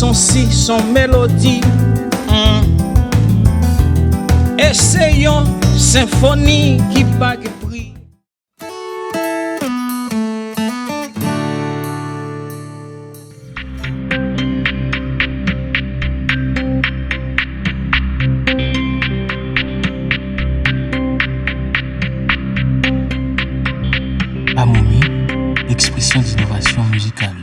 son si, son mélodie. Essayons symphonie qui bague prix. Amoumi, expression d'innovation musicale.